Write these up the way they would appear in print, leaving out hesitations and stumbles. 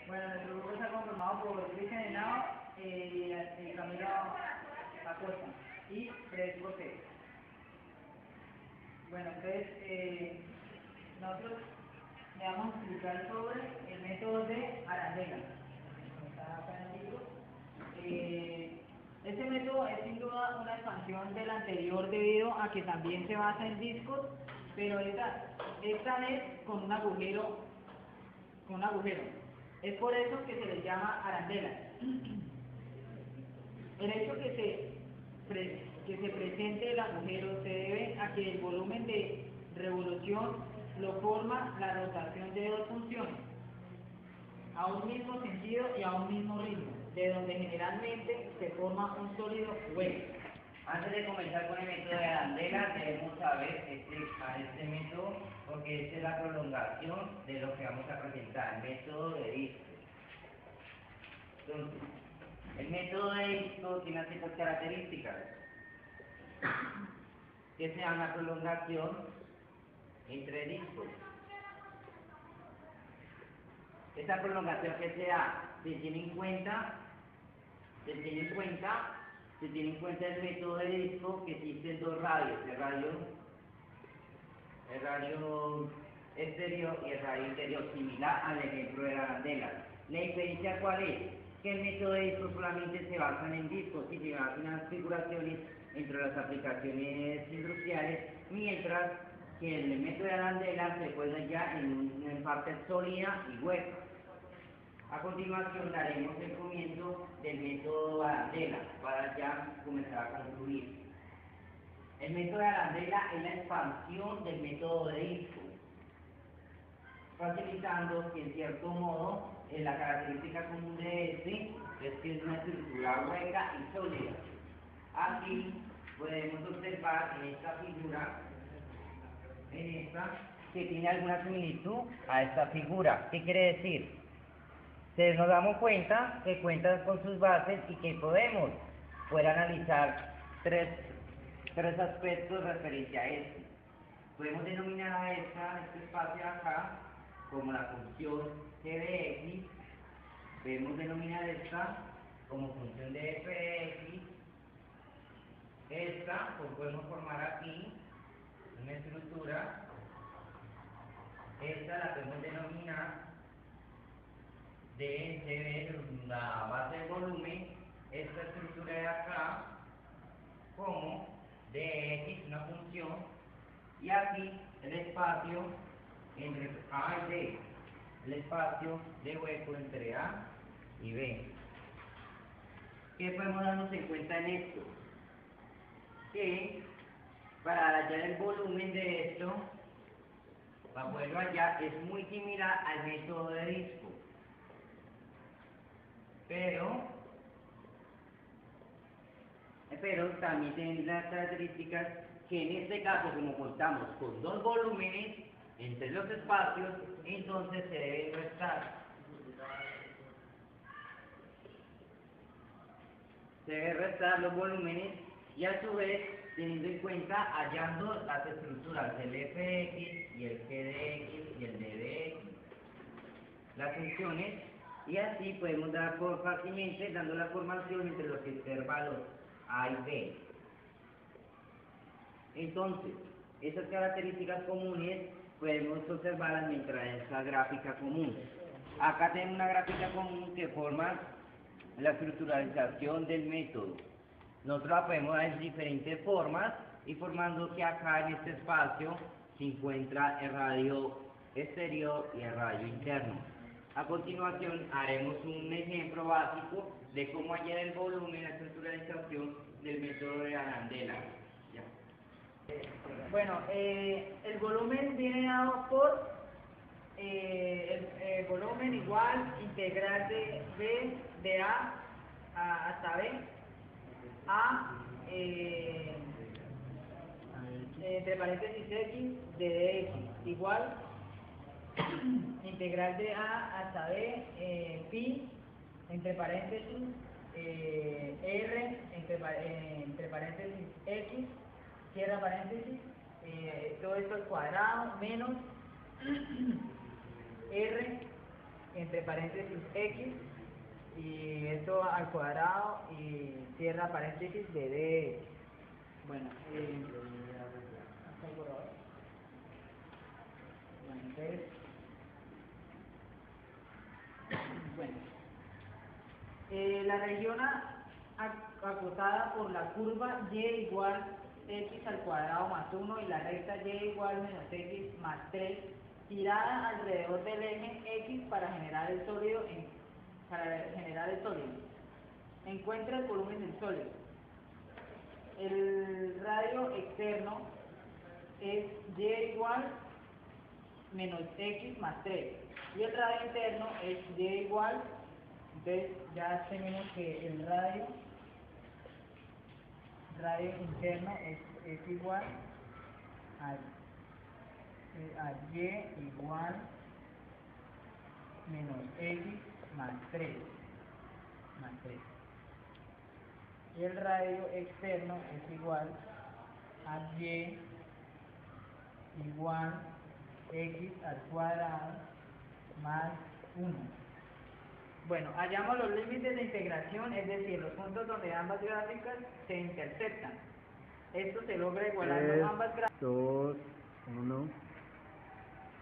Bueno, nuestro grupo está conformado por Cristian Henao y Camilo Acosta y Fred Cortés. Bueno, entonces nosotros le vamos a explicar sobre el método de Arandela. Está acá en el libro. Este método es sin duda una expansión del anterior debido a que también se basa en discos, pero esta vez con un agujero. Es por eso que se les llama arandelas. El hecho que se presente el agujero se debe a que el volumen de revolución lo forma la rotación de dos funciones, a un mismo sentido y a un mismo ritmo, de donde generalmente se forma un sólido hueco. Antes de comenzar con el método de Arandela, debemos saber explicar este método porque esta es la prolongación de lo que vamos a presentar, el método de disco. Entonces, el método de disco tiene ciertas características, que sea una prolongación entre discos. Esta prolongación que se da, se tiene en cuenta el método de disco que existen dos radios, el radio exterior y el radio interior, similar al ejemplo de la arandela. ¿La diferencia cuál es? Que el método de disco solamente se basa en discos y se basa en las configuraciones entre las aplicaciones industriales, mientras que el método de arandela se puede ya en parte sólida y hueca. A continuación daremos el comienzo del método Arandela para ya comenzar a concluir. El método de Arandela es la expansión del método de disco, facilitando que en cierto modo la característica común de este es que es una estructura hueca y sólida. Aquí podemos observar en esta figura, que tiene alguna similitud a esta figura. ¿Qué quiere decir? Nos damos cuenta que cuenta con sus bases y que podemos poder analizar tres aspectos referentes a esto. Podemos denominar a este espacio de acá como la función g de x, podemos denominar esta como función de f de x, esta pues podemos formar aquí una estructura, esta la podemos denominar de la base del volumen, esta estructura de acá como dx, una función, y aquí el espacio entre A y B, el espacio de hueco entre A y B. ¿Qué podemos darnos en cuenta en esto? Que para hallar el volumen de esto, para poderlo hallar, es muy similar al método de disco. Pero también tienen las características que en este caso, como contamos con dos volúmenes entre los espacios, entonces se deben restar. Se deben restar los volúmenes y a su vez teniendo en cuenta hallando las estructuras del fx y el g de x y el d de x, las funciones, y así podemos dar por fácilmente dando la formación entre los intervalos A y B. Entonces, esas características comunes podemos observarlas mientras esa gráfica común. Acá tenemos una gráfica común que forma la estructuralización del método. Nosotros la podemos dar en diferentes formas, informando que acá en este espacio se encuentra el radio exterior y el radio interno. A continuación haremos un ejemplo básico de cómo hallar el volumen y la estructuralización del método de Arandela. Ya. Bueno, el volumen viene dado por el volumen igual integral de B de A hasta B a entre paréntesis X de X igual integral de A hasta B pi entre paréntesis R entre paréntesis X cierra paréntesis todo esto al cuadrado menos R entre paréntesis x, y esto al cuadrado, y cierra paréntesis de dx. Bueno, hasta el borrador. Bueno, entonces, bueno, la región acotada por la curva y igual x al cuadrado más 1 y la recta y igual menos x más 3, girada alrededor del eje x para generar el sólido. Encuentra el volumen del sólido. El radio externo es y igual menos x más 3 y el radio interno es y igual. Entonces ya tenemos que el radio interno es igual a y igual menos x más 3 y el radio externo es igual a y igual x al cuadrado más 1. Bueno, hallamos los límites de integración, es decir, los puntos donde ambas gráficas se interceptan. Esto se logra igualando ambas gráficas. 2, 1.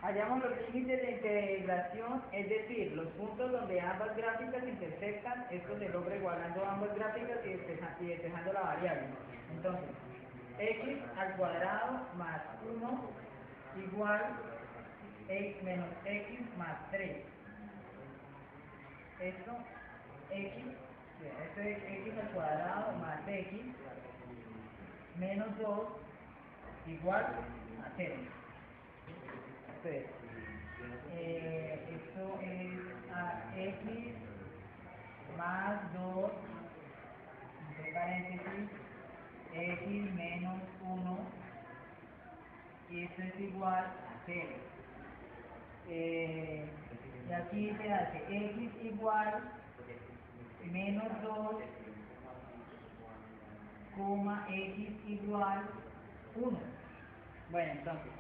Hallamos los límites de integración, es decir, los puntos donde ambas gráficas se intersectan. Esto se logra igualando ambas gráficas y despejando la variable. Entonces, x al cuadrado más 1 igual menos x más 3. Esto es x al cuadrado más x menos 2 igual a 0. Entonces, esto es a x más 2 entre paréntesis x menos 1 y esto es igual a 0. Y aquí se hace x igual menos 2, x igual 1. Bueno, entonces,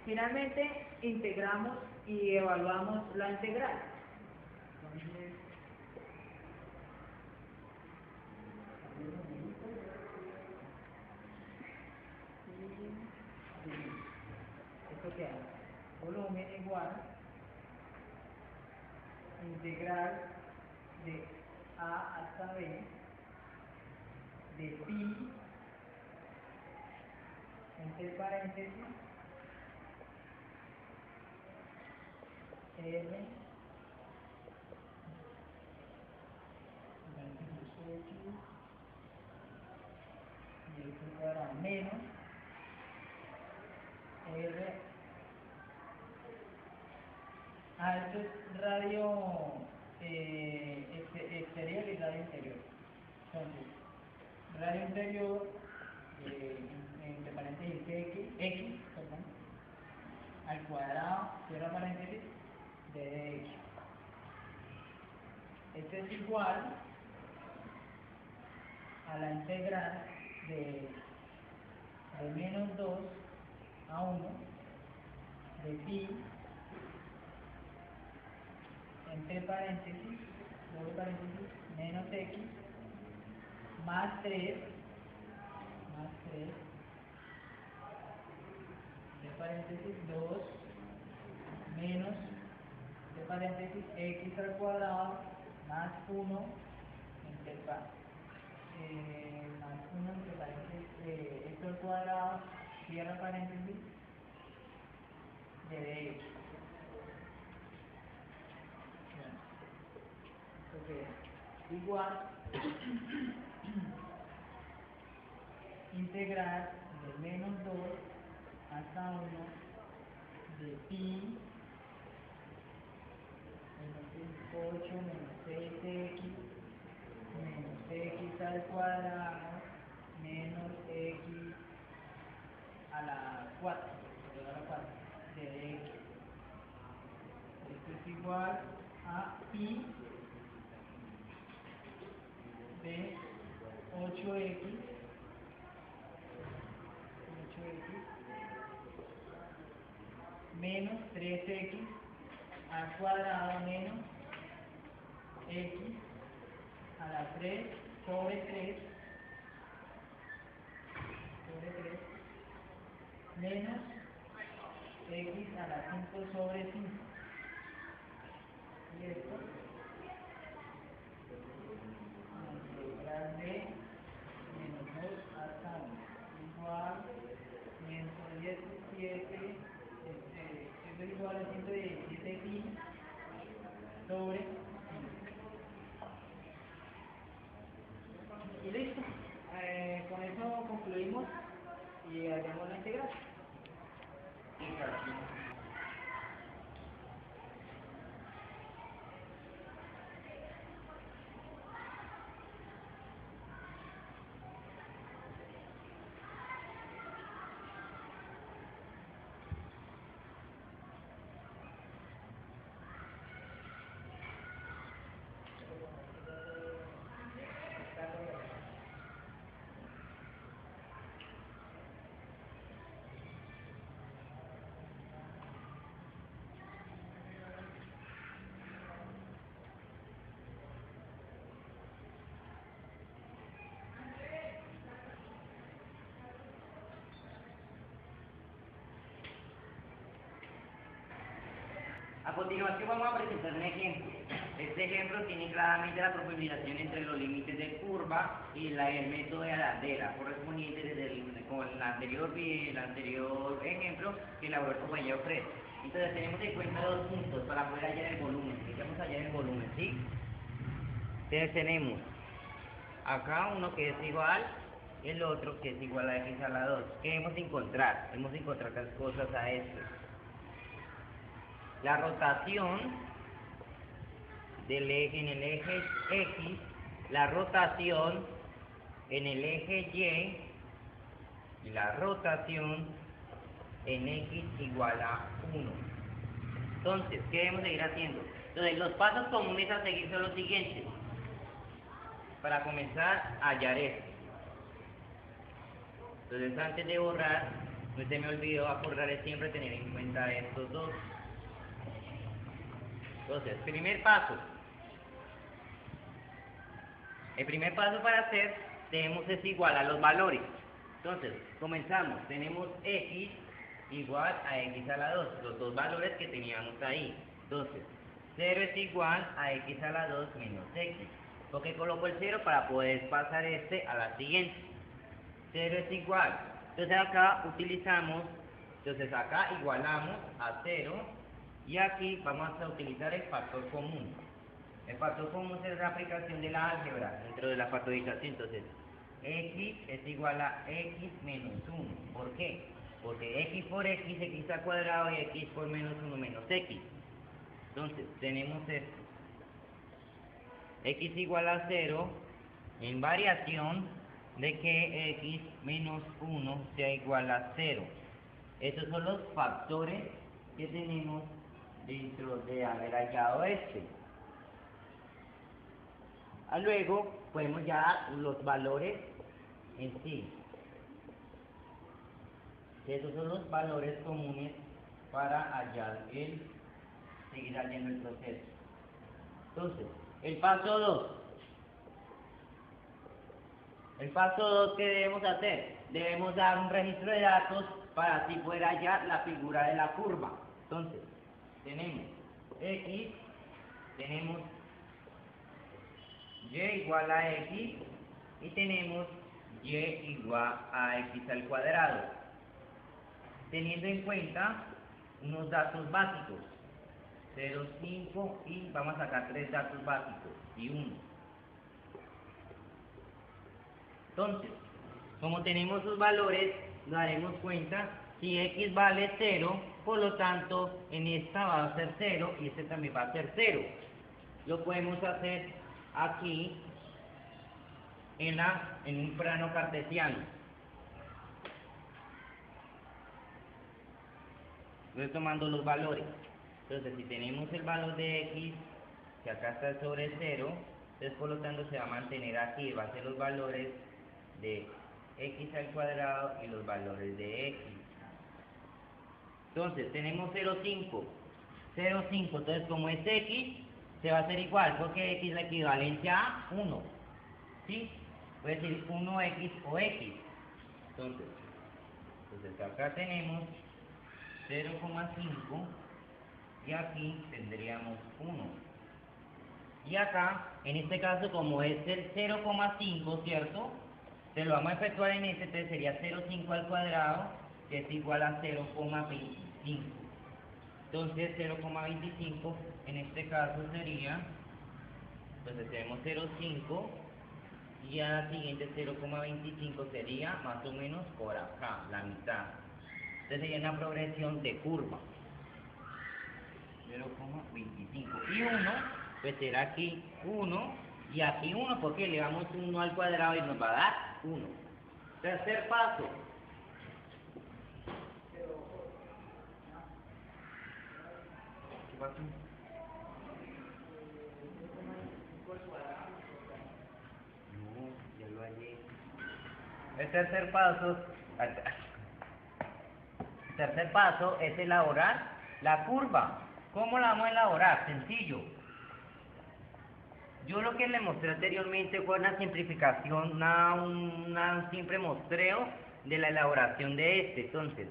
finalmente integramos y evaluamos la integral. Entonces, esto queda volumen igual integral de a hasta b de pi entre paréntesis r y esto cuadrado menos r. Esto es radio exterior y radio interior. Entonces, radio interior entre paréntesis x al cuadrado, cierra paréntesis, de dx. Esto es igual a la integral de menos 2 a 1 de pi entre paréntesis, doble paréntesis, menos x más 3 de paréntesis 2 menos de paréntesis x al cuadrado más 1 entre más 1 entre paréntesis esto al cuadrado, cierra paréntesis, de dx. Entonces, igual integral de menos 2 hasta 1 de pi menos 8 menos 6x menos x al cuadrado menos x a la 4 de dx. Esto es igual a pi de 8x menos 3x al cuadrado menos x a la 3 sobre 3 menos x a la 5 sobre 5. Y esto integral de menos 2 hasta 1 igual 117, esto es igual a 117 pi sobre 5. Y listo. Con eso concluimos y haremos la integral. A continuación vamos a presentar un ejemplo. Este ejemplo tiene claramente la profundización entre los límites de curva y el método de Arandela, correspondiente con el anterior ejemplo que elaboró el compañero Fred. Entonces tenemos en cuenta dos puntos para poder hallar el volumen. Vamos a hallar el volumen, ¿sí? Entonces tenemos acá uno que es igual y el otro que es igual a x a la 2. ¿Qué debemos encontrar? Debemos encontrar las cosas a esto. La rotación del eje en el eje X, la rotación en el eje Y la rotación en X igual a 1. Entonces, ¿qué debemos seguir haciendo? Entonces, los pasos comunes a seguir son los siguientes. Para comenzar a hallar esto. Entonces, antes de borrar, no se me olvidó acordar siempre tener en cuenta estos dos. Entonces, primer paso. El primer paso para hacer, tenemos es igual a los valores. Entonces, comenzamos. Tenemos x igual a x a la 2, los dos valores que teníamos ahí. Entonces, 0 es igual a x a la 2 menos x. Porque coloco el 0 para poder pasar este a la siguiente. 0 es igual. Entonces acá utilizamos, acá igualamos a 0. Y aquí vamos a utilizar el factor común. El factor común es la aplicación de la álgebra dentro de la factorización. Entonces, x es igual a x menos 1. ¿Por qué? Porque x por x al cuadrado y x por menos 1 menos x. Entonces, tenemos esto. X igual a 0 en variación de que x menos 1 sea igual a 0. Estos son los factores que tenemos dentro de haber hallado este. Luego podemos ya los valores en sí. Esos son los valores comunes para seguir hallando el proceso. Entonces, el paso 2. El paso 2, ¿qué debemos hacer? Debemos dar un registro de datos para así poder hallar la figura de la curva. Entonces, tenemos x, tenemos y igual a x y tenemos y igual a x al cuadrado. Teniendo en cuenta unos datos básicos, 0, 5 y vamos a sacar 3 datos básicos y 1. Entonces, como tenemos sus valores, nos daremos cuenta si x vale 0, por lo tanto en esta va a ser 0 y este también va a ser 0. Lo podemos hacer aquí en un plano cartesiano. Estoy tomando los valores. Entonces, si tenemos el valor de x, que acá está sobre 0, entonces por lo tanto se va a mantener aquí, va a ser los valores de x al cuadrado y los valores de x. Entonces, tenemos 0,5. 0,5. Entonces, como es X, se va a hacer igual, porque X es la equivalencia a 1. ¿Sí? Puede decir 1X o X. Entonces acá tenemos 0,5 y aquí tendríamos 1. Y acá, en este caso, como es el 0,5, ¿cierto? Se lo vamos a efectuar en este, entonces sería 0,5 al cuadrado, que es igual a 0,25. Entonces 0,25 en este caso sería, entonces tenemos 0,5 y a la siguiente 0,25 sería más o menos por acá, la mitad. Entonces sería una progresión de curva. 0,25 y 1, pues será aquí 1 y aquí 1 porque le damos 1 al cuadrado y nos va a dar 1. Tercer paso. ¿Qué pasó? No, ya lo hallé. El tercer paso es elaborar la curva. ¿Cómo la vamos a elaborar? Sencillo. Yo lo que le mostré anteriormente fue una simplificación, un simple mostreo de la elaboración de este. Entonces,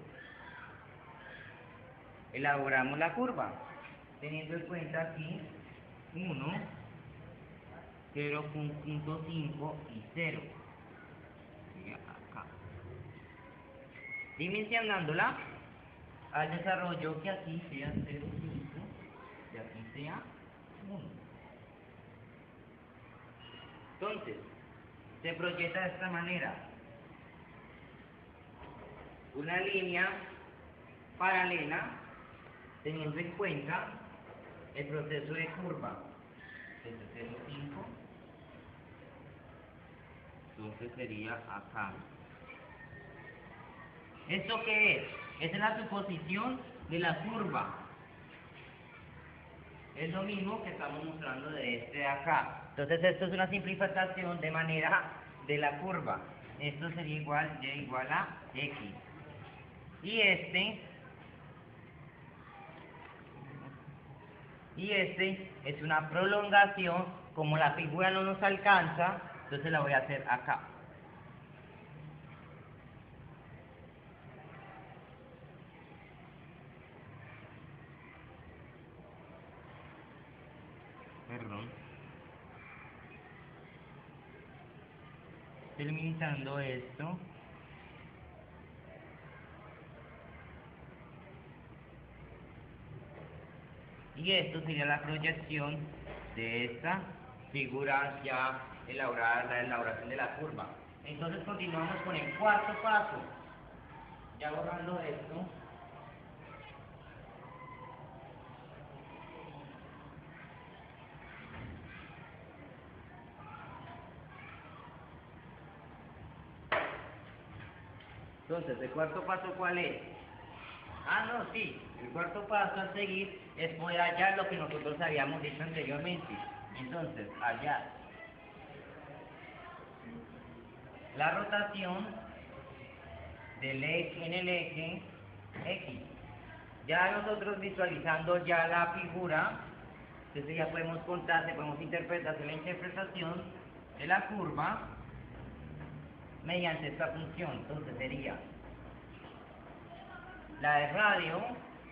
elaboramos la curva, teniendo en cuenta aquí 1, 0,5 y 0. Y acá. Dimensionándola al desarrollo que aquí sea 0,5 y aquí sea 1. Entonces, se proyecta de esta manera una línea paralela teniendo en cuenta el proceso de curva desde 0,5, entonces sería acá. ¿Esto qué es? Esa es la suposición de la curva. Es lo mismo que estamos mostrando de este de acá. Entonces esto es una simplificación de manera de la curva. Esto sería igual, y igual a X. Y este es una prolongación. Como la figura no nos alcanza, entonces la voy a hacer acá. Perdón. Terminando esto. Y esto sería la proyección de esta figura ya elaborada, la elaboración de la curva. Entonces continuamos con el cuarto paso. Ya borrando esto. Entonces, ¿el cuarto paso cuál es? No, sí. El cuarto paso a seguir es poder hallar lo que nosotros habíamos dicho anteriormente. Entonces, hallar la rotación del eje en el eje X. Ya nosotros visualizando ya la figura, entonces ya podemos contar, podemos interpretar la interpretación de la curva mediante esta función. Entonces sería la de radio,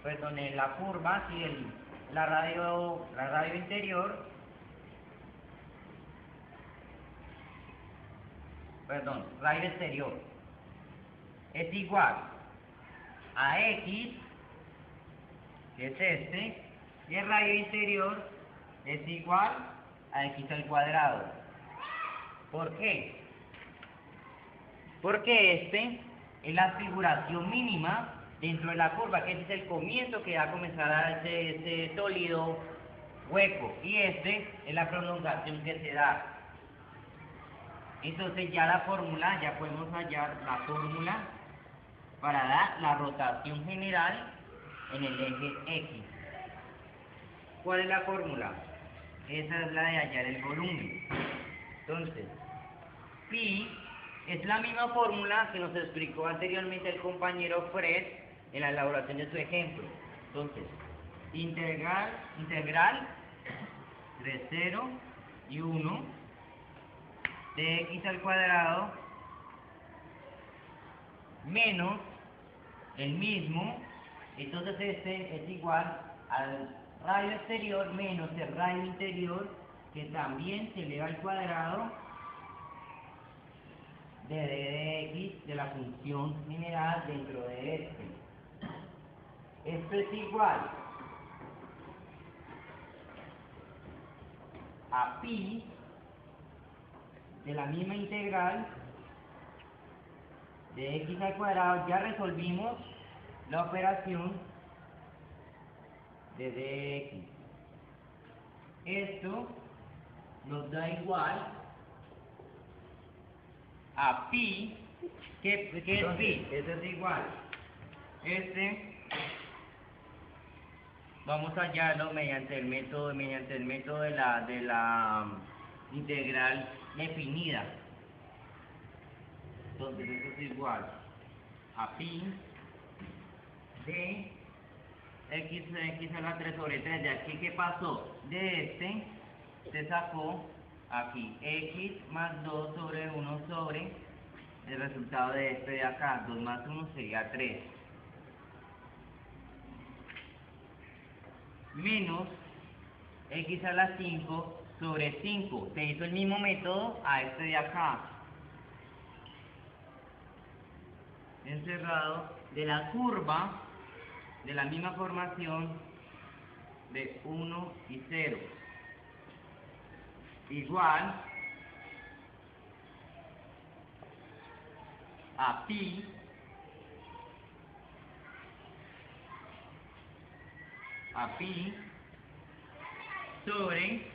perdón, la curva, sí, la radio interior, perdón, radio exterior, es igual a X, que es este, y el radio interior es igual a X al cuadrado. ¿Por qué? Porque este es la figuración mínima dentro de la curva, que este es el comienzo que va a comenzar a dar ese sólido hueco, y este es la prolongación que se da. Entonces ya la fórmula, ya podemos hallar la fórmula para dar la rotación general en el eje X. ¿Cuál es la fórmula? Esa es la de hallar el volumen. Entonces, pi es la misma fórmula que nos explicó anteriormente el compañero Fred en la elaboración de su ejemplo. Entonces, integral de 0 y 1 de x al cuadrado menos el mismo, entonces este es igual al radio exterior menos el radio interior, que también se eleva al cuadrado de d de x de la función general dentro de este. Esto es igual a pi de la misma integral de x al cuadrado. Ya resolvimos la operación de dx. Esto nos da igual a pi. ¿Qué es pi? Esto es igual. Vamos a hallarlo mediante el método de la integral definida. Entonces esto es igual a pi de x a la 3 sobre 3. De aquí, ¿qué pasó? De este se sacó aquí x más 2 sobre 1 sobre el resultado de este de acá. 2 más 1 sería 3. Menos x a la 5 sobre 5. Se hizo el mismo método a este de acá. Encerrado de la curva de la misma formación de 1 y 0. Igual a pi sobre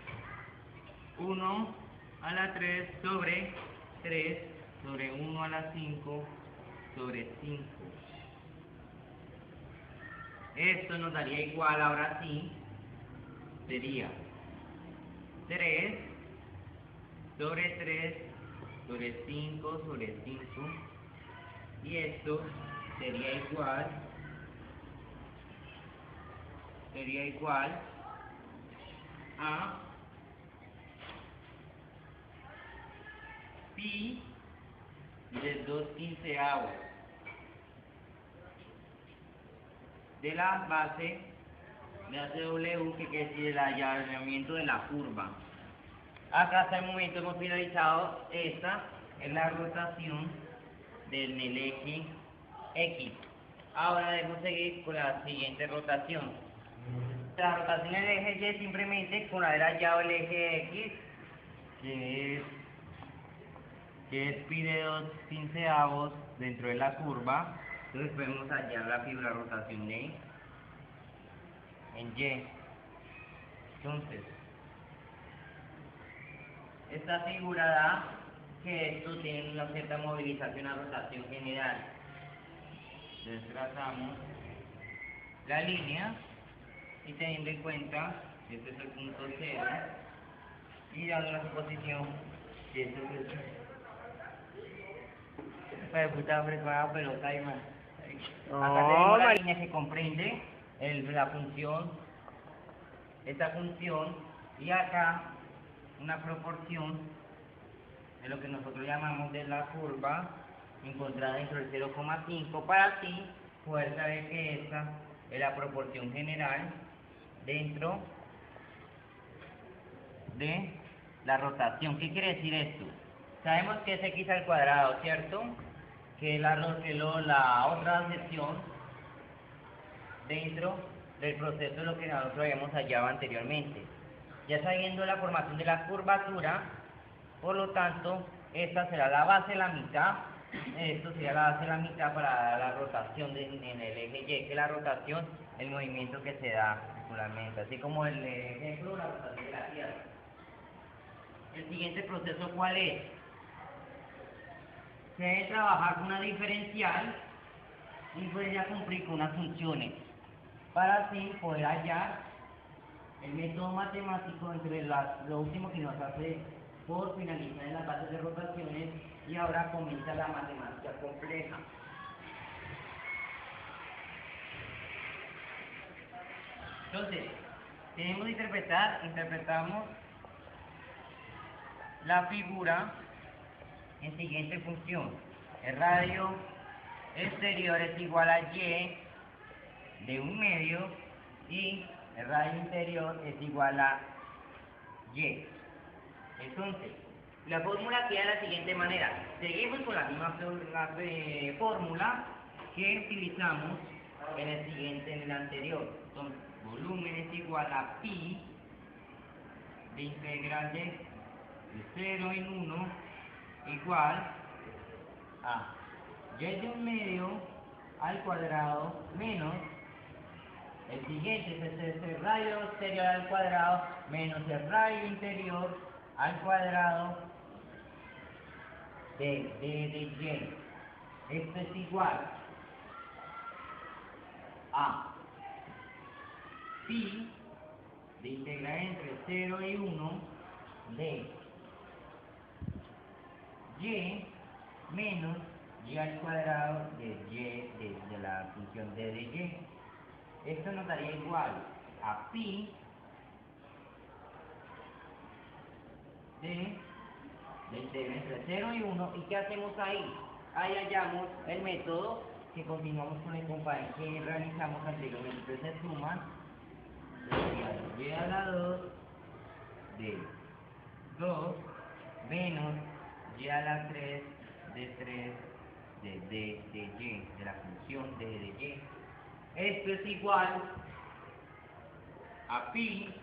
1 a la 3 sobre 3 sobre 1 a la 5 sobre 5. Esto nos daría igual, ahora sí, sería 3 sobre 3 sobre 5 sobre 5, y esto sería igual a pi de 2/15 de la base de ACW, que quiere decir el allanamiento de la curva. Acá hasta el momento hemos finalizado. Esta es la rotación del eje X. Ahora debemos seguir con la siguiente rotación. La rotación del eje Y simplemente con haber hallado el eje X, que es pi de 2/15 dentro de la curva. Entonces podemos hallar la rotación en Y. Entonces, esta figura da que esto tiene una cierta movilización a rotación general. Entonces trazamos la línea y teniendo en cuenta que este es el punto 0 y dando la suposición que este es el puta preparada pelota y más. Acá tenemos la línea que comprende la función, esta función, y acá una proporción de lo que nosotros llamamos de la curva encontrada dentro del 0,5, para así poder saber que esta es la proporción general dentro de la rotación. ¿Qué quiere decir esto? Sabemos que es x al cuadrado, ¿cierto? Que es la otra sección dentro del proceso de lo que nosotros habíamos hallado anteriormente. Ya sabiendo la formación de la curvatura, por lo tanto, esta será la base de la mitad. Esto sería la base de la mitad para la rotación en el eje Y, que es la rotación, el movimiento que se da circularmente, así como el ejemplo, la rotación de la Tierra. El siguiente proceso, ¿cuál es? Se debe trabajar con una diferencial y puede ya cumplir con unas funciones, para así poder hallar el método matemático entre lo último que nos hace por finalizar en las bases de rotaciones, y ahora comienza la matemática compleja. Entonces, tenemos que interpretamos la figura en siguiente función. El radio exterior es igual a y de 1/2 y el radio interior es igual a y. Entonces, la fórmula queda de la siguiente manera. Seguimos con la misma fórmula que utilizamos en el anterior. Entonces, volumen es igual a pi de integral de 0 en 1 igual a y de 1/2 al cuadrado menos el siguiente es el radio exterior al cuadrado menos el radio interior al cuadrado de y. Esto es igual a pi de integral entre 0 y 1 de y menos y al cuadrado de y de la función de y. Esto nos daría igual a pi de integral entre 0 y 1. ¿Y qué hacemos ahí? Ahí hallamos el método que continuamos con el compañero que realizamos anteriormente. Entonces se suman y a la 2 de 2 menos y a la 3 de 3 de y, de la función de y. Esto es igual a pi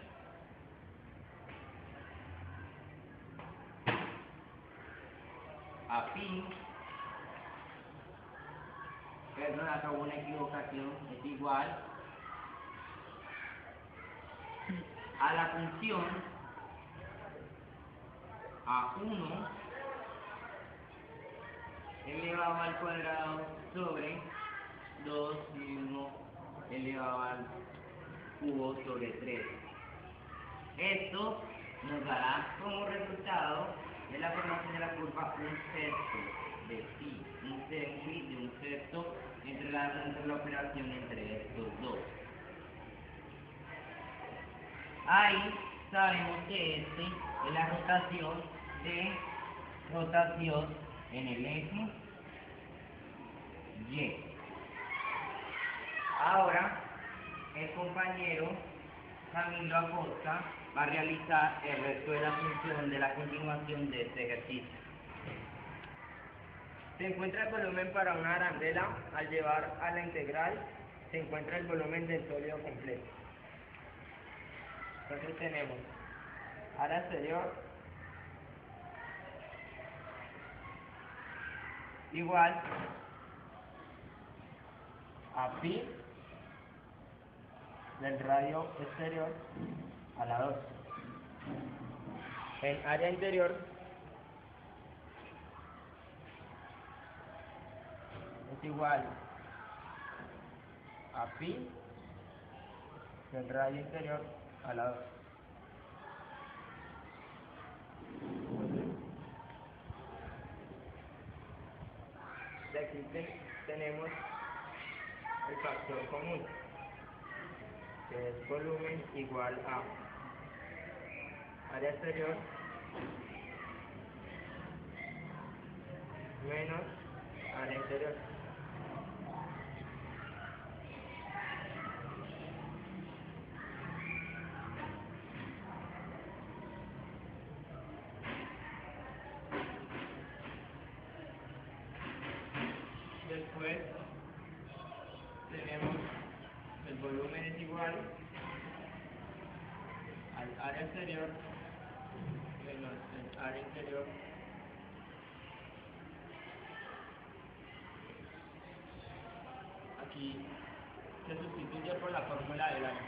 perdón, acá hubo una equivocación, es igual a la función a 1 elevado al cuadrado sobre 2 y 1 elevado al cubo sobre 3. Esto nos dará como resultado de la formación de la curva un sexto de pi, un pi de un sexto entre la operación entre estos dos. Ahí sabemos que este es la rotación en el eje Y. Ahora, el compañero Camilo Acosta va a realizar el resto de la función de la continuación de este ejercicio. Se encuentra el volumen para una arandela. Al llevar a la integral, se encuentra el volumen del sólido completo. Entonces tenemos área exterior igual a pi del radio exterior a la 2. En área interior es igual a pi del radio interior a la 2. De aquí tenemos el factor común, que es volumen igual a área exterior menos área interior. Después tenemos el volumen es igual al área exterior menos el área interior aquí se sustituye por la fórmula del área.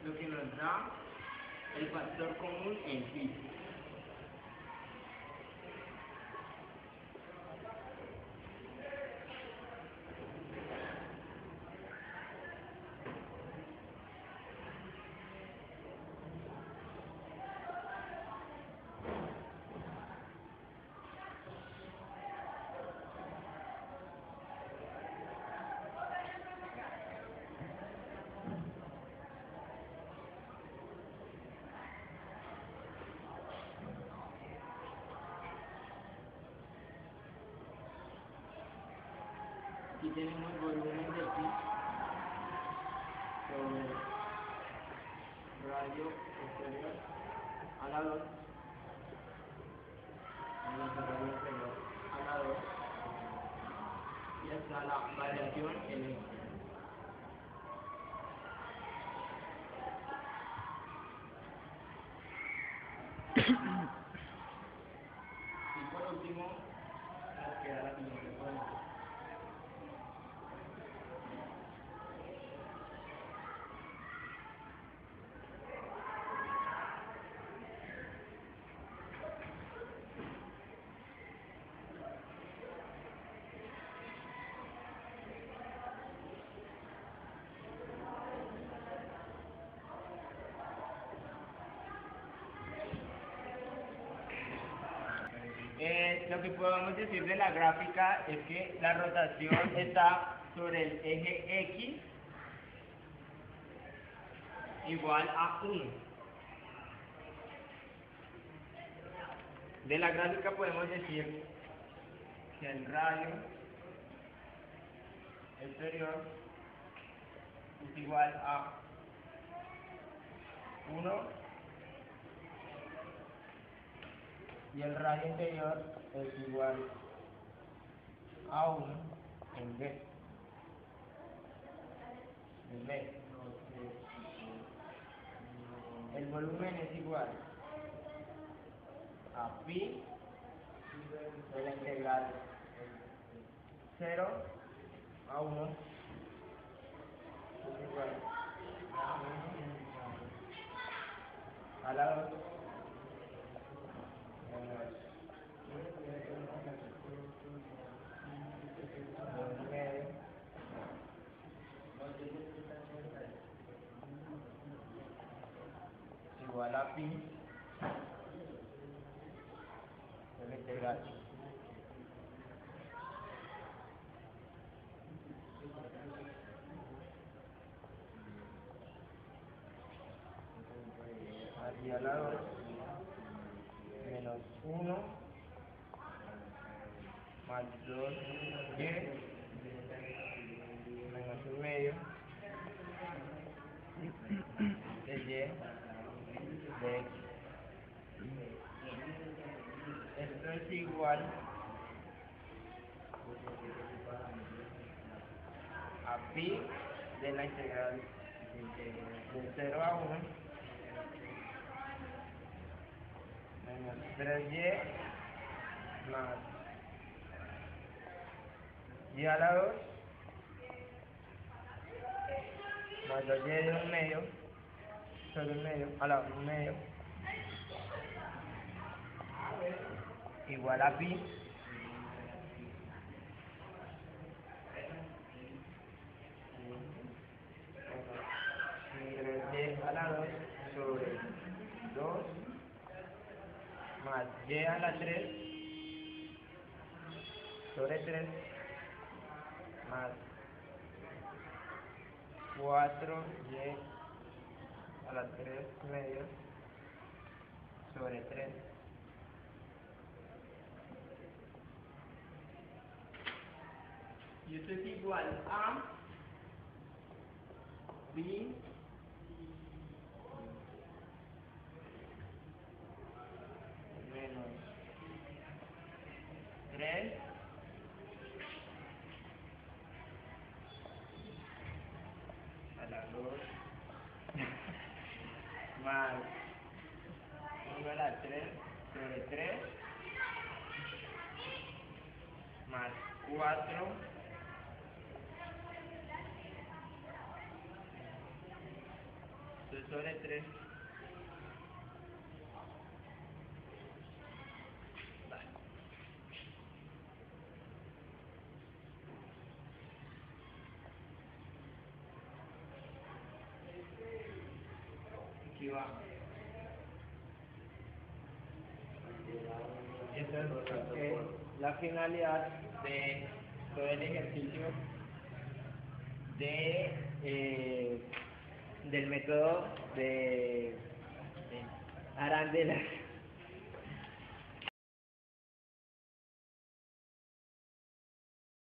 Lo que nos da el factor común en pi. tenemos el volumen de pi sobre radio exterior a la 2, menos el radio exterior a la 2, y está la variación eléctrica. Y por último, nos queda la siguiente fórmula. Lo que podemos decir de la gráfica es que la rotación está sobre el eje X igual a 1. De la gráfica podemos decir que el radio exterior es igual a 1 y el radio interior es igual a 1 en B. En B. El volumen es igual a pi de la integral 0 a 1 es igual a la 2 igual a pi de la integral aquí a la 2 menos 1 más 2y menos 1 medio de y de x. Esto es igual a pi de la integral de 0 a 1 menos 3y más y a la 2 más 2y de 1 medio sobre 1 medio a la 1 medio igual a pi y a la 2 sobre 2 más y a la 3 sobre 3 más 4y a la 3 medios sobre 3 y esto es igual a pi menos 3 a la 2 más 1 a la 3 sobre 3 más 4 sobre 3. Aquí va. Esa es la finalidad de todo el ejercicio del método de arandelas.